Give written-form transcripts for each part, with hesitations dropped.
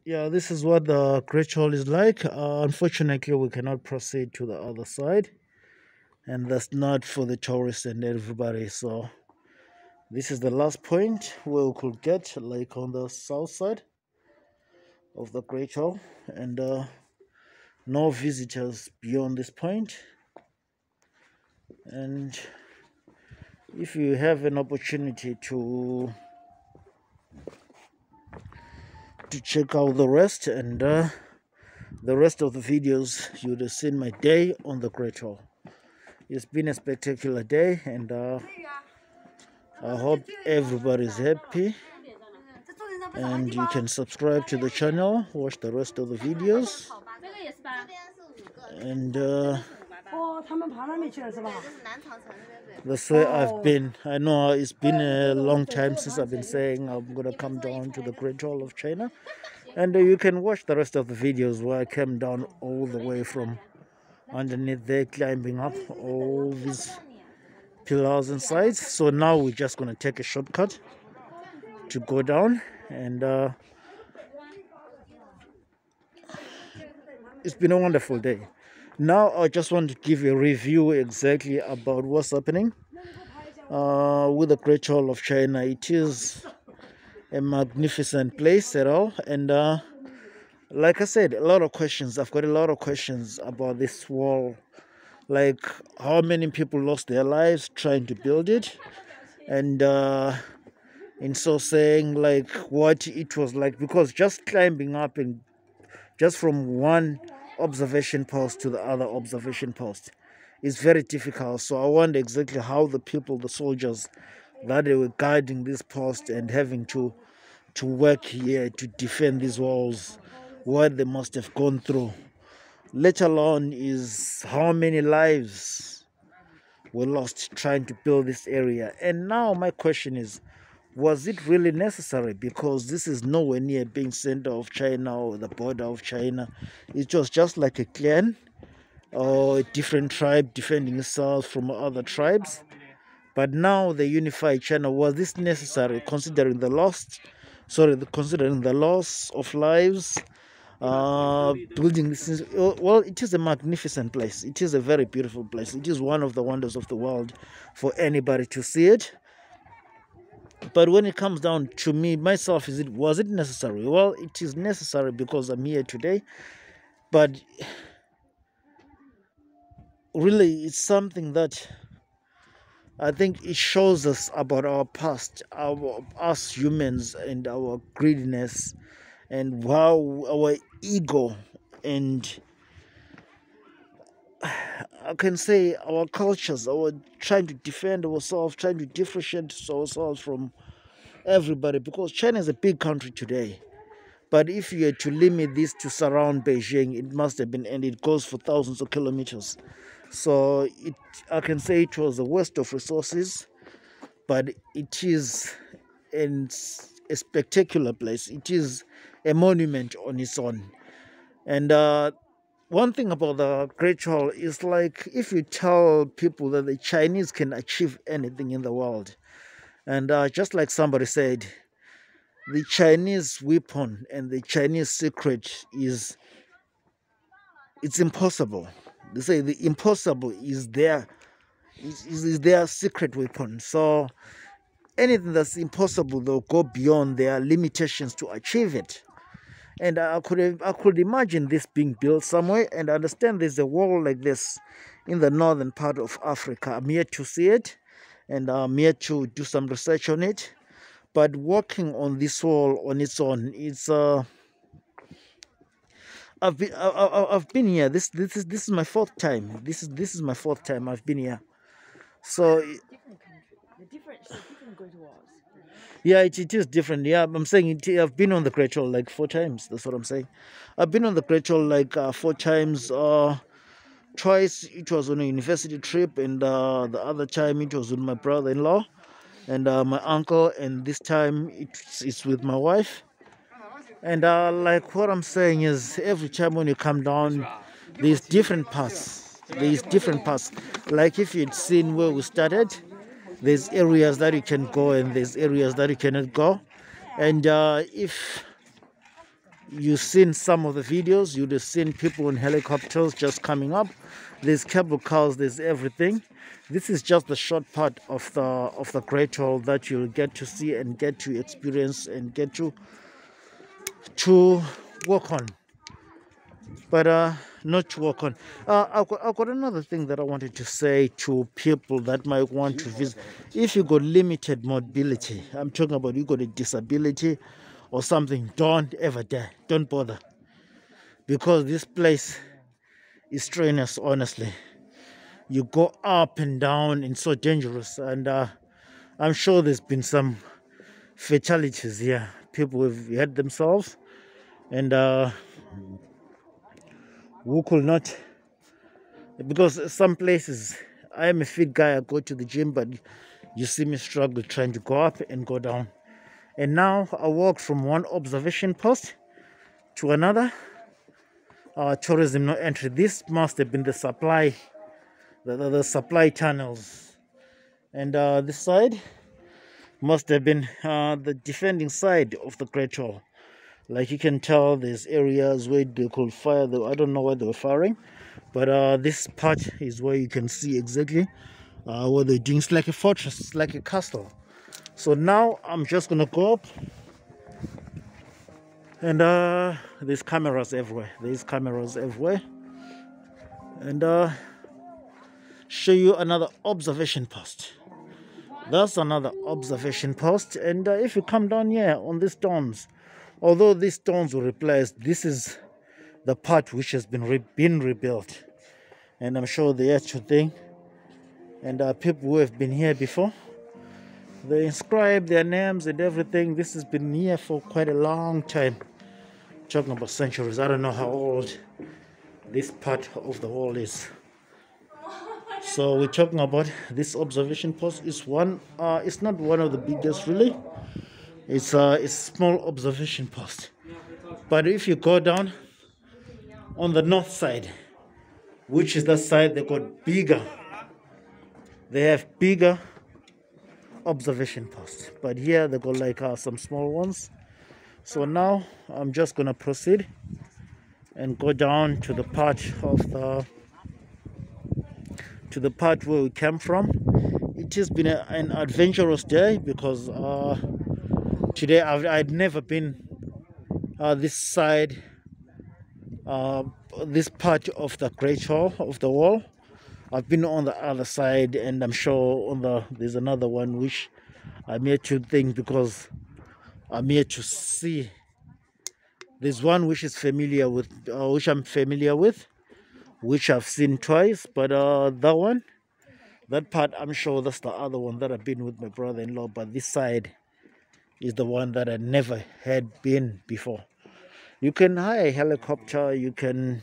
Yeah, this is what the Great Hall is like. Unfortunately, we cannot proceed to the other side, and that's not for the tourists and everybody. So this is the last point where we could get, like on the south side of the Great Hall, and no visitors beyond this point. And if you have an opportunity to check out the rest and the rest of the videos, you would have seen my day on the Great Hall. It's been a spectacular day, and I hope everybody's happy, and you can subscribe to the channel, watch the rest of the videos, and that's where I've been. I know it's been a long time since I've been saying I'm gonna come down to the Great Wall of China, and you can watch the rest of the videos where I came down all the way from underneath there, climbing up all these pillars and sides. So now we're just gonna take a shortcut to go down, and it's been a wonderful day. Now I just want to give you a review exactly about what's happening with the Great Wall of China. It is a magnificent place at all, and like I said, a lot of questions. I've got a lot of questions about this wall, like how many people lost their lives trying to build it, and in so saying, like what it was like, because just climbing up and just from one observation post to the other observation post is very difficult. So I wonder exactly how the people, the soldiers that they were guarding this post and having to work here to defend these walls, what they must have gone through, let alone is how many lives were lost trying to build this area. And now my question is, was it really necessary? Because this is nowhere near being center of China or the border of China. It was just like a clan or a different tribe defending itself from other tribes. But now the unified China, was this necessary considering the considering the loss of lives? Building this, well, it is a magnificent place. It is a very beautiful place. It is one of the wonders of the world for anybody to see it. But when it comes down to me, myself, was it necessary? Well, it is necessary because I'm here today. But really, it's something that I think it shows us about our past, us humans, and our greediness, and how our ego, and I can say our cultures, our trying to defend ourselves, trying to differentiate ourselves from everybody, because China is a big country today. But if you had to limit this to surround Beijing, it must have been, and it goes for thousands of kilometers. So I can say it was a waste of resources, but it is a spectacular place. It is a monument on its own. And one thing about the Great Wall is, like, if you tell people that the Chinese can achieve anything in the world, and just like somebody said, the Chinese weapon and the Chinese secret is, it's impossible. They say the impossible is their secret weapon. So anything that's impossible, they'll go beyond their limitations to achieve it. And I could imagine this being built somewhere, and I understand there's a wall like this in the northern part of Africa. I'm yet to see it, and I'm yet to do some research on it. But walking on this wall on its own, it's I've been here. This is my fourth time. This is my fourth time I've been here. So yeah, it is different. Yeah, I'm saying I've been on the Great Wall like 4 times. That's what I'm saying. I've been on the Great Wall like 4 times. Twice it was on a university trip, and the other time it was with my brother-in-law and my uncle, and this time it's with my wife. And like what I'm saying is, every time when you come down, there's different paths. Like if you'd seen where we started, there's areas that you can go and there's areas that you cannot go. And if You've seen some of the videos. You'd have seen people in helicopters just coming up. There's cable cars, there's everything. This is just the short part of the Great Wall that you'll get to see and get to experience and get to walk on. But not to walk on. I've got another thing that I wanted to say to people that might want to visit. If you got limited mobility, I'm talking about you got a disability or something, don't ever dare, don't bother, because this place is strenuous. Honestly, you go up and down and so dangerous, and I'm sure there's been some fatalities here. People have hurt themselves, and who could not, because some places, I am a fit guy, I go to the gym, but you see me struggle trying to go up and go down. And now I walk from one observation post to another. Tourism no entry. This must have been the supply, the supply tunnels. And this side must have been the defending side of the Great Wall. Like you can tell, there's areas where they could fire. I don't know where they were firing, but this part is where you can see exactly what they're doing. It's like a fortress, it's like a castle. So now I'm just gonna go up, and there's cameras everywhere. And show you another observation post. That's another observation post. And if you come down here on these stones, although these stones were replaced, this is the part which has been rebuilt. And I'm sure the actual thing. And people who have been here before, they inscribe their names and everything. This has been here for quite a long time. Talking about centuries. I don't know how old this part of the wall is. So we're talking about this observation post. It's not one of the biggest really. It's a small observation post. But if you go down on the north side, which is the side they got bigger, they have bigger observation posts, but here they got like some small ones. So now I'm just gonna proceed and go down to the part where we came from. It has been an adventurous day because today I'd never been this side, this part of the Great Wall of the wall. I've been on the other side, and I'm sure there's another one which I'm here to think, because I'm here to see. There's one which I'm familiar with, which I've seen twice, but that part, I'm sure that's the other one that I've been with my brother-in-law. But this side is the one that I never had been before. You can hire a helicopter, you can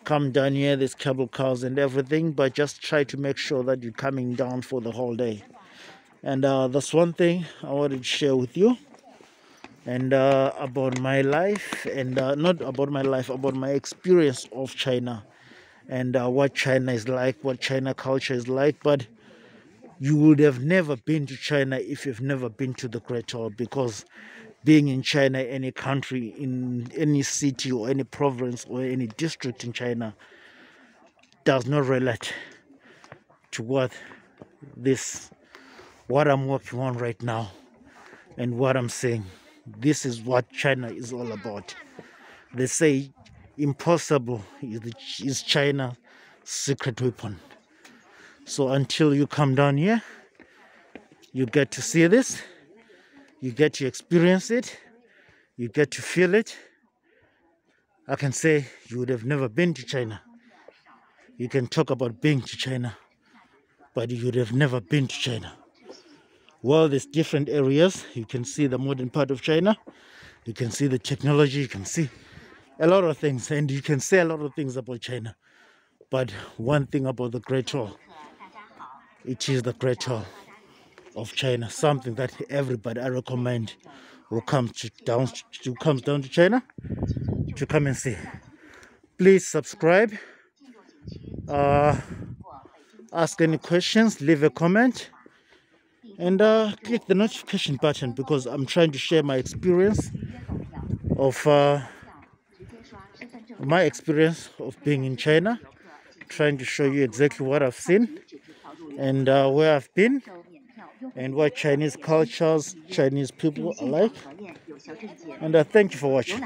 come down here, there's cable cars and everything, but just try to make sure that you're coming down for the whole day. And that's one thing I wanted to share with you, and about my life, and not about my life, about my experience of China, and what China is like, what China culture is like. But you would have never been to China if you've never been to the Great Wall, because being in China, any country, in any city or any province or any district in China, does not relate to what I'm working on right now and what I'm saying. This is what China is all about. They say impossible is China's secret weapon. So until you come down here, you get to see this, you get to experience it, you get to feel it. I can say you would have never been to China. You can talk about being to China, but you would have never been to China. Well, there's different areas. You can see the modern part of China. You can see the technology. You can see a lot of things, and you can say a lot of things about China. But one thing about the Great Wall, it is the Great Wall of China, something that everybody I recommend who comes down to China to come and see. Please subscribe, ask any questions, leave a comment, and click the notification button, because I'm trying to share my experience of my experience of being in China, trying to show you exactly what I've seen and where I've been and what Chinese cultures, Chinese people are like. And thank you for watching.